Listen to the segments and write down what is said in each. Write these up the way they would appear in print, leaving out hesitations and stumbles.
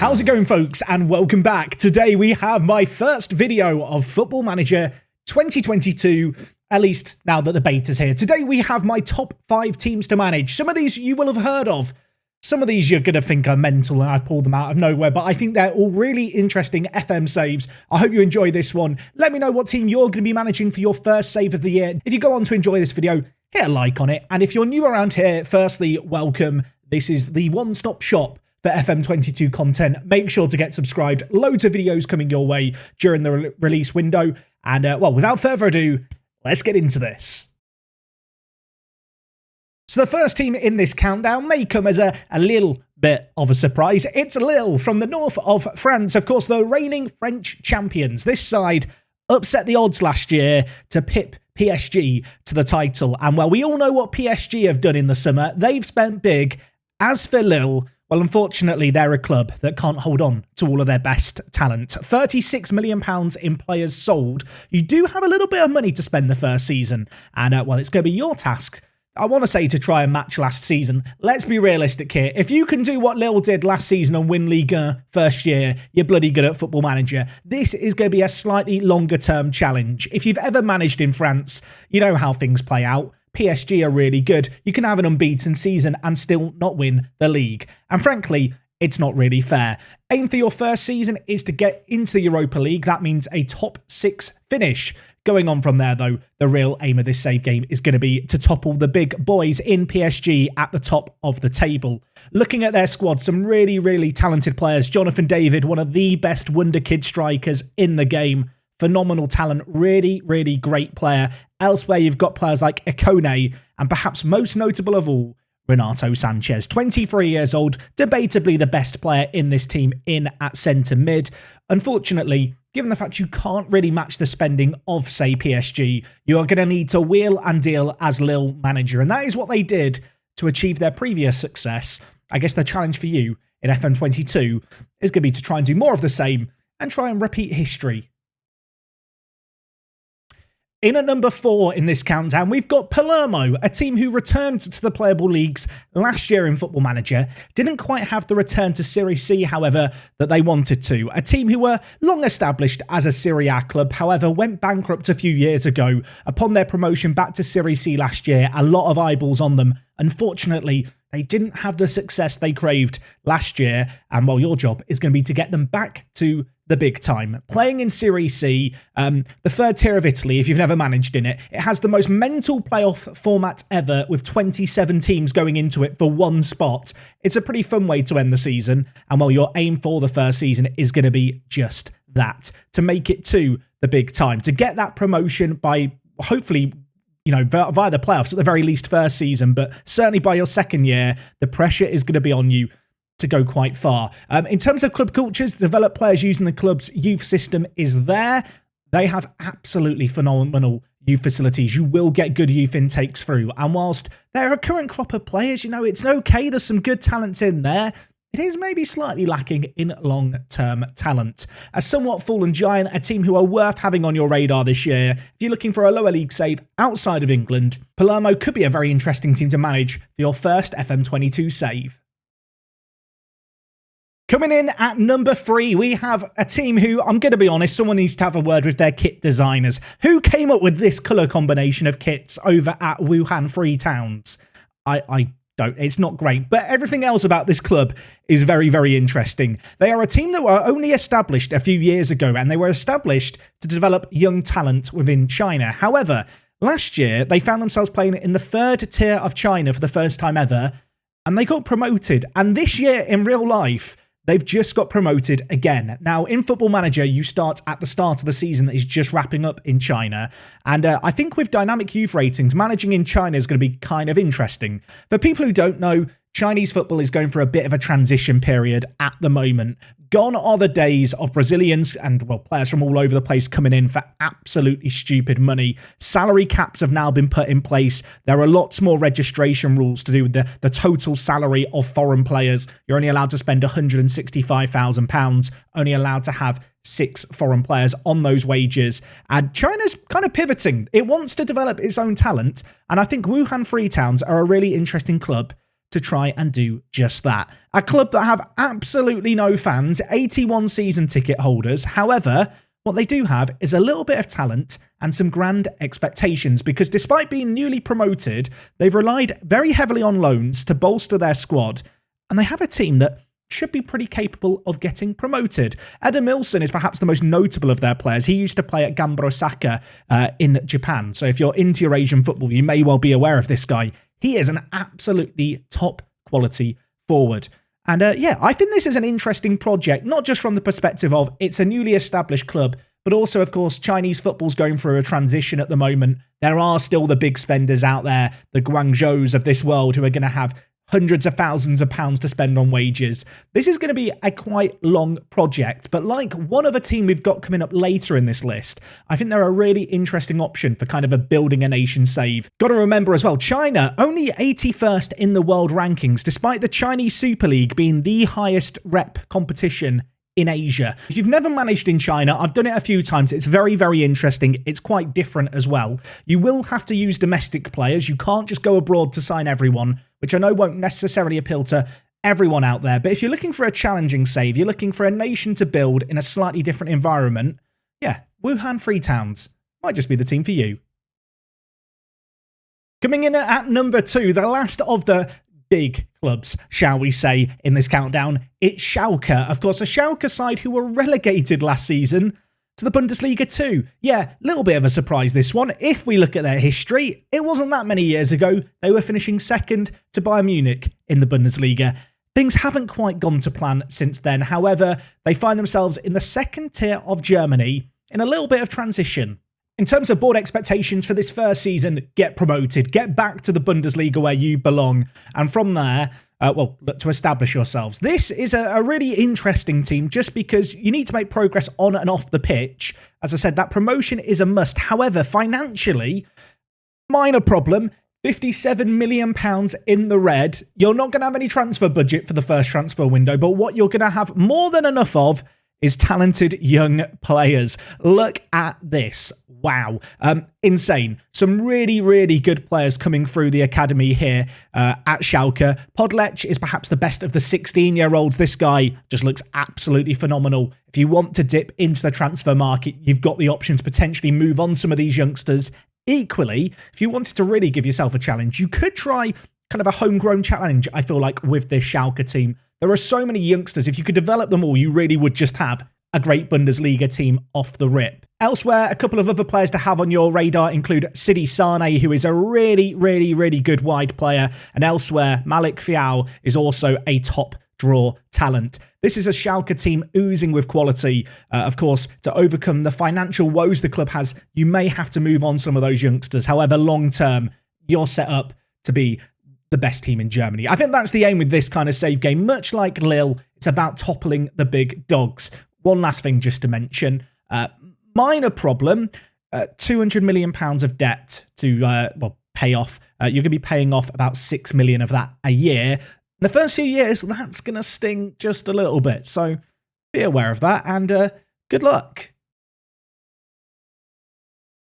How's it going, folks, and welcome back. Today we have my first video of Football Manager 2022, at least now that the beta's here. Today we have my top 5 teams to manage. Some of these you will have heard of. Some of these you're going to think are mental and I've pulled them out of nowhere, but I think they're all really interesting FM saves. I hope you enjoy this one. Let me know what team you're going to be managing for your first save of the year. If you go on to enjoy this video, hit a like on it. And if you're new around here, firstly, welcome. This is the one-stop shop for FM22 content. Make sure to get subscribed. Loads of videos coming your way during the release window. And, well, without further ado, let's get into this. So the first team in this countdown may come as a little bit of a surprise. It's Lille from the north of France. Of course, the reigning French champions. This side upset the odds last year to pip PSG to the title. And, well, we all know what PSG have done in the summer. They've spent big. As for Lille, well, unfortunately, they're a club that can't hold on to all of their best talent. £36 million in players sold. You do have a little bit of money to spend the first season. And, well, it's going to be your task, I want to say, to try and match last season. Let's be realistic here. If you can do what Lille did last season and win Ligue 1 first year, you're bloody good at Football Manager. This is going to be a slightly longer term challenge. If you've ever managed in France, you know how things play out. PSG are really good. You can have an unbeaten season and still not win the league. And frankly, it's not really fair. Aim for your first season is to get into the Europa League. That means a top 6 finish. Going on from there, though, the real aim of this save game is going to be to topple the big boys in PSG at the top of the table. Looking at their squad, some really, really talented players. Jonathan David, one of the best wonder kid strikers in the game. Phenomenal talent, really, really great player. Elsewhere, you've got players like Ikone, and perhaps most notable of all, Renato Sanchez, 23 years old, debatably the best player in this team in at centre mid. Unfortunately, given the fact you can't really match the spending of, say, PSG, you are going to need to wheel and deal as Lille manager, and that is what they did to achieve their previous success. I guess the challenge for you in FM22 is going to be to try and do more of the same and try and repeat history. In at number 4 in this countdown, we've got Palermo, a team who returned to the playable leagues last year in Football Manager. Didn't quite have the return to Serie C, however, that they wanted to. A team who were long established as a Serie A club, however, went bankrupt a few years ago. Upon their promotion back to Serie C last year, a lot of eyeballs on them. Unfortunately, they didn't have the success they craved last year, and well, your job is going to be to get them back to the big time. Playing in Serie C, the third tier of Italy, if you've never managed in it, it has the most mental playoff format ever, with 27 teams going into it for one spot. It's a pretty fun way to end the season, and well, your aim for the first season is going to be just that, to make it to the big time, to get that promotion by, hopefully, you know, via the playoffs, at the very least first season, but certainly by your second year, the pressure is going to be on you to go quite far. In terms of club cultures, developed players using the club's youth system is there. They have absolutely phenomenal youth facilities. You will get good youth intakes through. And whilst they're a current crop of players, you know, it's okay. There's some good talents in there. It is maybe slightly lacking in long-term talent. A somewhat fallen giant, a team who are worth having on your radar this year. If you're looking for a lower league save outside of England, Palermo could be a very interesting team to manage for your first FM22 save. Coming in at number 3, we have a team who, I'm going to be honest, someone needs to have a word with their kit designers. Who came up with this colour combination of kits over at Wuhan Free Towns? I don't. It's not great, but everything else about this club is very, very interesting. They are a team that were only established a few years ago, and they were established to develop young talent within China. However, last year, they found themselves playing in the 3rd tier of China for the first time ever, and they got promoted. And this year, in real life, they've just got promoted again. Now, in Football Manager, you start at the start of the season that is just wrapping up in China. And I think with dynamic youth ratings, managing in China is going to be kind of interesting. For people who don't know, Chinese football is going for a bit of a transition period at the moment. Gone are the days of Brazilians and, well, players from all over the place coming in for absolutely stupid money. Salary caps have now been put in place. There are lots more registration rules to do with the total salary of foreign players. You're only allowed to spend £165,000, only allowed to have 6 foreign players on those wages. And China's kind of pivoting. It wants to develop its own talent. And I think Wuhan Free Towns are a really interesting club to try and do just that. A club that have absolutely no fans, 81 season ticket holders. However, what they do have is a little bit of talent and some grand expectations, because despite being newly promoted, they've relied very heavily on loans to bolster their squad, and they have a team that should be pretty capable of getting promoted. Adam Milson is perhaps the most notable of their players. He used to play at Gambaro Osaka in Japan, so if you're into your Asian football, you may well be aware of this guy. He is an absolutely top quality forward. And yeah, I think this is an interesting project, not just from the perspective of it's a newly established club, but also, of course, Chinese football's going through a transition at the moment. There are still the big spenders out there, the Guangzhous of this world, who are going to have hundreds of thousands of pounds to spend on wages. This is going to be a quite long project, but like one other team we've got coming up later in this list, I think they're a really interesting option for kind of a building a nation save. Got to remember as well, China, only 81st in the world rankings, despite the Chinese Super League being the highest rep competition in Asia. If you've never managed in China, I've done it a few times. It's very, very interesting. It's quite different as well. You will have to use domestic players. You can't just go abroad to sign everyone, which I know won't necessarily appeal to everyone out there. But if you're looking for a challenging save, you're looking for a nation to build in a slightly different environment, yeah, Wuhan Freetowns might just be the team for you. Coming in at number 2, the last of the big clubs, shall we say, in this countdown, it's Schalke. Of course, a Schalke side who were relegated last season to the Bundesliga 2. Yeah, little bit of a surprise this one. If we look at their history, it wasn't that many years ago. They were finishing second to Bayern Munich in the Bundesliga. Things haven't quite gone to plan since then. However, they find themselves in the second tier of Germany in a little bit of transition. In terms of board expectations for this first season, get promoted, get back to the Bundesliga where you belong, and from there, well, look to establish yourselves. This is a really interesting team just because you need to make progress on and off the pitch. As I said, that promotion is a must. However, financially, minor problem, £57 million in the red. You're not going to have any transfer budget for the first transfer window, but what you're going to have more than enough of is talented young players. Look at this. Wow. Insane. Some really, really good players coming through the academy here at Schalke. Podlech is perhaps the best of the 16-year-olds. This guy just looks absolutely phenomenal. If you want to dip into the transfer market, you've got the option to potentially move on some of these youngsters. Equally, if you wanted to really give yourself a challenge, you could try kind of a homegrown challenge, I feel like, with this Schalke team. There are so many youngsters. If you could develop them all, you really would just have a great Bundesliga team off the rip. Elsewhere, a couple of other players to have on your radar include Sidi Sane, who is a really, really, really good wide player. And elsewhere, Malik Fiao is also a top draw talent. This is a Schalke team oozing with quality. Of course, to overcome the financial woes the club has, you may have to move on some of those youngsters. However, long term, you're set up to be the best team in Germany. I think that's the aim with this kind of save game. Much like Lille, it's about toppling the big dogs. One last thing just to mention, minor problem, £200 million of debt to pay off. You're going to be paying off about £6 million of that a year. In the first few years, that's going to sting just a little bit. So be aware of that and good luck.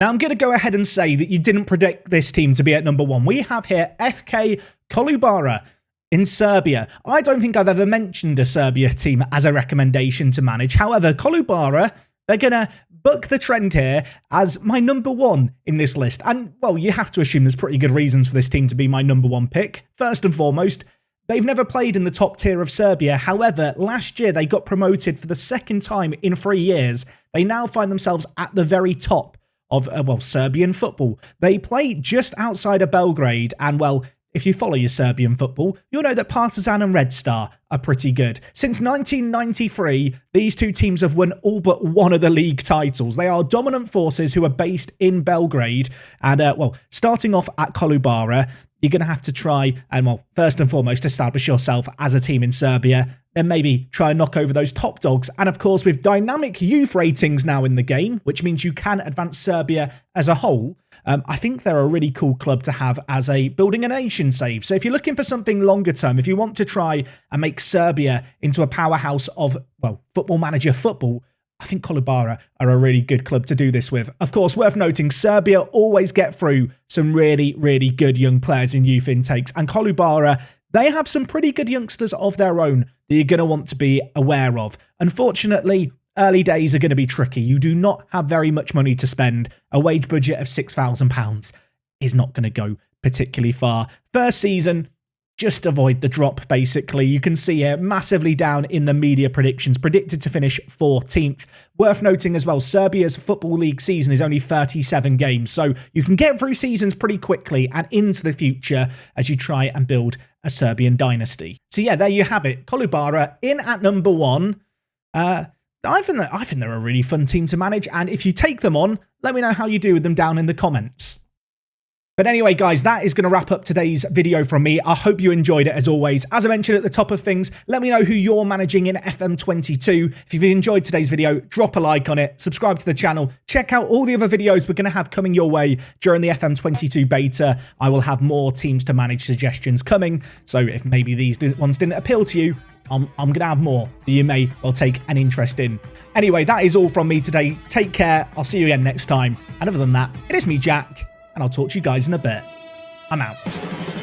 Now, I'm going to go ahead and say that you didn't predict this team to be at number 1. We have here FK Klubara in Serbia. I don't think I've ever mentioned a Serbia team as a recommendation to manage. However, Klubara, they're going to buck the trend here as my number 1 in this list. And, well, you have to assume there's pretty good reasons for this team to be my number 1 pick. First and foremost, they've never played in the top tier of Serbia. However, last year they got promoted for the second time in 3 years. They now find themselves at the very top of, Serbian football. They play just outside of Belgrade, and, well, if you follow your Serbian football, you'll know that Partizan and Red Star are pretty good. Since 1993, these two teams have won all but one of the league titles. They are dominant forces who are based in Belgrade. And, starting off at Klubara, you're going to have to try and, first and foremost, establish yourself as a team in Serbia. Then maybe try and knock over those top dogs. And, of course, with dynamic youth ratings now in the game, which means you can advance Serbia as a whole, I think they're a really cool club to have as a building a nation save. So if you're looking for something longer term, if you want to try and make Serbia into a powerhouse of, football manager football, I think Klubara are a really good club to do this with. Of course, worth noting, Serbia always get through some really, really good young players in youth intakes. And Klubara, they have some pretty good youngsters of their own that you're going to want to be aware of. Unfortunately, early days are going to be tricky. You do not have very much money to spend. A wage budget of £6,000 is not going to go particularly far. First season, just avoid the drop, basically. You can see here, massively down in the media predictions, predicted to finish 14th. Worth noting as well, Serbia's Football League season is only 37 games, so you can get through seasons pretty quickly and into the future as you try and build a Serbian dynasty. So yeah, there you have it. Klubara in at number 1. I think they're a really fun team to manage, and if you take them on, let me know how you do with them down in the comments. But anyway, guys, that is going to wrap up today's video from me. I hope you enjoyed it as always. As I mentioned at the top of things, let me know who you're managing in FM22. If you've enjoyed today's video, drop a like on it, subscribe to the channel, check out all the other videos we're going to have coming your way during the FM22 beta. I will have more teams to manage suggestions coming. So if maybe these ones didn't appeal to you, I'm going to have more that you may well take an interest in. Anyway, that is all from me today. Take care. I'll see you again next time. And other than that, it is me, Jack. And I'll talk to you guys in a bit. I'm out.